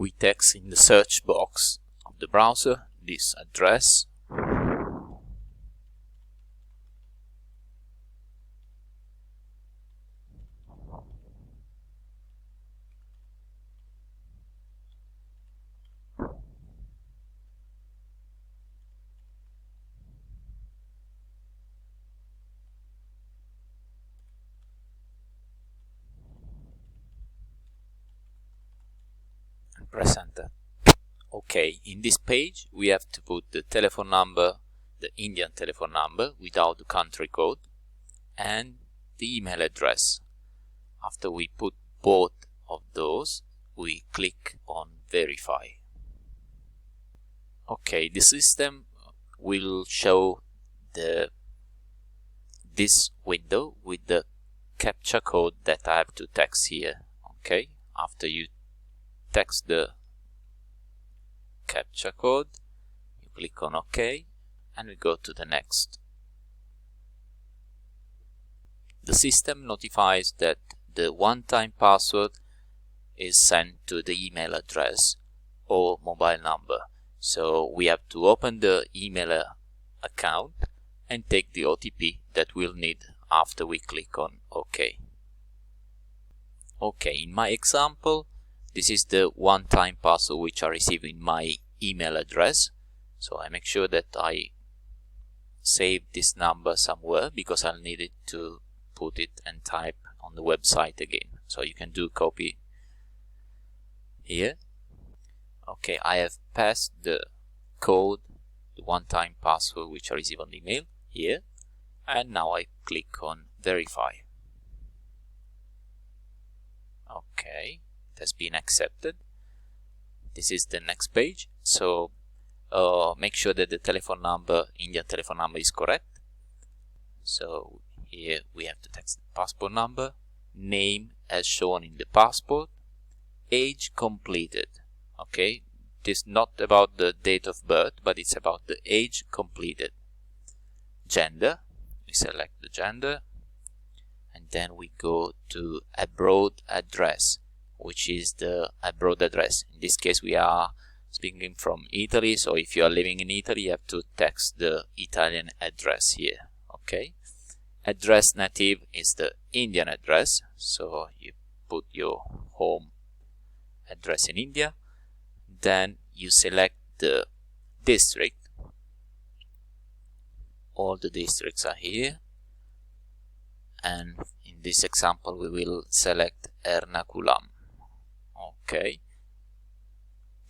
we text in the search box of the browser this address, and press enter. Okay, in this page we have to put the telephone number, the Indian telephone number without the country code, and the email address. After we put both of those, we click on verify. Okay, the system will show this window with the captcha code that I have to text here. Okay, after you text the captcha code, you click on OK, and we go to the next. The system notifies that the one-time password is sent to the email address or mobile number. So we have to open the email account and take the OTP that we'll need after we click on OK. Okay, in my example, this is the one-time password which I receive in my email address. So I make sure that I save this number somewhere because I'll need it to put it and type on the website again. So you can do copy here. Okay, I have passed the code, the one-time password which I receive on the email here, and now I click on verify. Okay, it has been accepted. This is the next page. So make sure that the telephone number, Indian telephone number, is correct. So here we have to text the passport number, name as shown in the passport, age completed. Okay, this is not about the date of birth, but it's about the age completed. Gender, we select the gender, and then we go to abroad address, which is the abroad address. In this case we are speaking from Italy, so if you are living in Italy you have to text the Italian address here. Okay, address native is the Indian address, so you put your home address in India. Then you select the district. All the districts are here, and in this example we will select Ernakulam. Okay,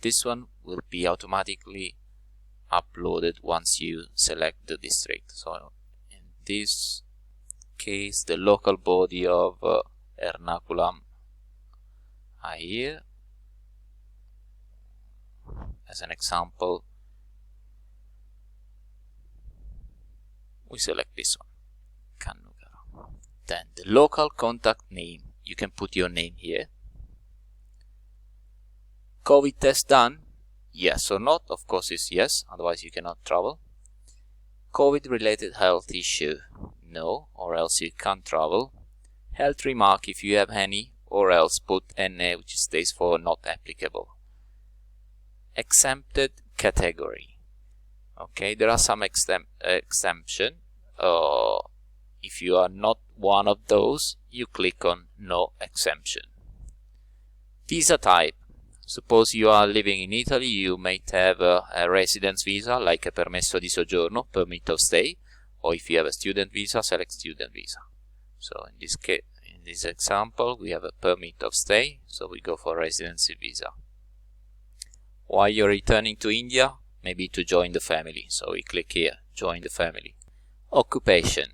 this one will be automatically uploaded once you select the district. So in this case the local body of Ernakulam are here. As an example, we select this one, Kannugara. Then the local contact name, you can put your name here. COVID test done? Yes or not? Of course it's yes, otherwise you cannot travel. COVID related health issue? No, or else you can't travel. Health remark if you have any, or else put NA, which stays for not applicable. Exempted category. Okay, there are some exemption. If you are not one of those, you click on no exemption. Visa type. Suppose you are living in Italy, you might have a residence visa like a permesso di soggiorno, permit of stay, or if you have a student visa, select student visa. So in this case, in this example, we have a permit of stay, so we go for residency visa. Why you're returning to India? Maybe to join the family, so we click here, join the family. Occupation,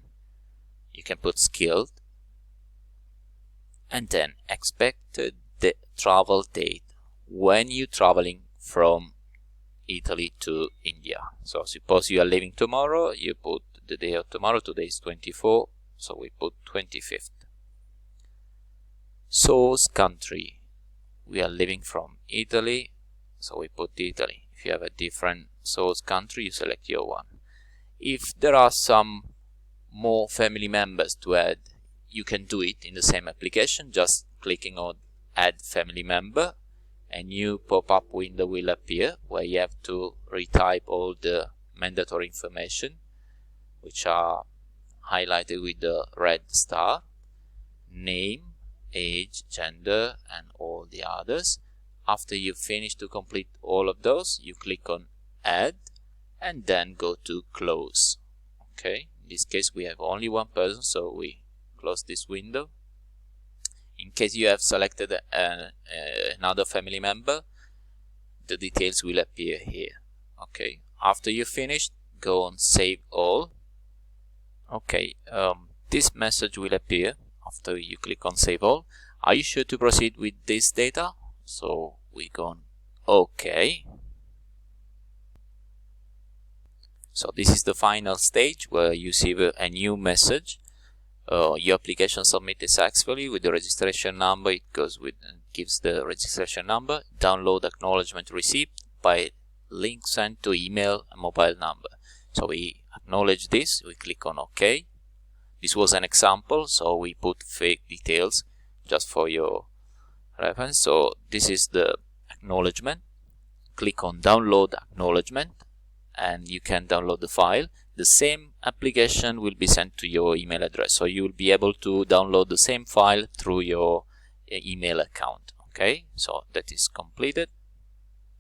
you can put skilled, and then expected the travel date, when you're traveling from Italy to India. So suppose you are leaving tomorrow, you put the day of tomorrow. Today is 24, so we put 25th. Source country, we are leaving from Italy, so we put Italy. If you have a different source country, you select your one. If there are some more family members to add, you can do it in the same application, just clicking on add family member, a new pop-up window will appear where you have to retype all the mandatory information, which are highlighted with the red star: name, age, gender, and all the others. After you finish to complete all of those, you click on add and then go to close. Okay, in this case we have only one person, so we close this window. In case you have selected another family member, the details will appear here. Okay, after you finish, go on save all. Okay, this message will appear after you click on save all. Are you sure to proceed with this data? So we go on OK. So this is the final stage where you see a new message. Your application submitted successfully with the registration number. It goes with and gives the registration number. Download acknowledgement receipt by link sent to email and mobile number. So we acknowledge this. We click on OK. This was an example, so we put fake details just for your reference. So this is the acknowledgement. Click on download acknowledgement and you can download the file. The same application will be sent to your email address, so you will be able to download the same file through your email account. Okay, so that is completed.